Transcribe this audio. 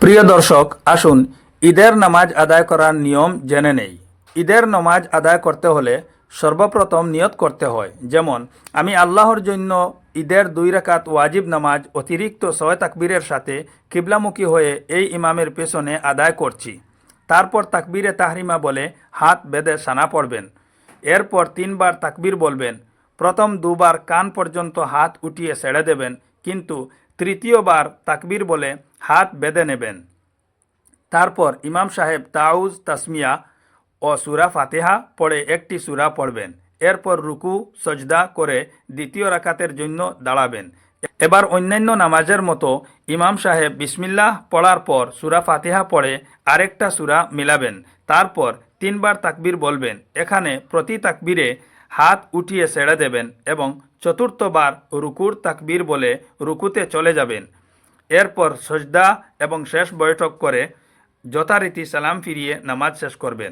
প্রিয় দর্শক, আসুন ঈদের নামাজ আদায় করার নিয়ম জেনে নেই। ঈদের নামাজ আদায় করতে হলে সর্বপ্রথম নিয়ত করতে হয়। যেমন, আমি আল্লাহর জন্য ঈদের 2 রাকাত ওয়াজিব নামাজ অতিরিক্ত 6 তাকবীরের সাথে কিবলামুখী হয়ে এই ইমামের পেছনে আদায় করছি। তারপর তাকবীরে তাহরিমা বলে হাত বেঁধে সানা পড়বেন। এরপর 3 বার তাকবীর বলবেন। প্রথম 2 বার কান পর্যন্ত হাত উঠিয়ে ছেড়ে দেবেন, কিন্তু তৃতীয়বার তাকবীর বলে হাত বেঁধে নেবেন। তারপর ইমাম সাহেব তাউজ তাসমিয়া ও সূরা ফাতিহা পড়ে একটি সূরা পড়বেন। এরপর রুকু সজদা করে দ্বিতীয় রাকাতের জন্য দাঁড়াবেন। এবার অন্যান্য নামাজের মতো ইমাম সাহেব বিসমিল্লাহ পড়ার পর সূরা ফাতিহা পড়ে আরেকটা সূরা মিলাবেন। তারপর 3 বার তাকবীর বলবেন। এখানে প্রতি তাকবীরে হাত উঠিয়ে ছেড়ে দেবেন এবং চতুর্থবার রুকুর তাকবীর বলে রুকুতে চলে যাবেন। এরপর সজদা এবং শেষ বৈঠক করে যথারীতি সালাম ফিরিয়ে নামাজ শেষ করবেন।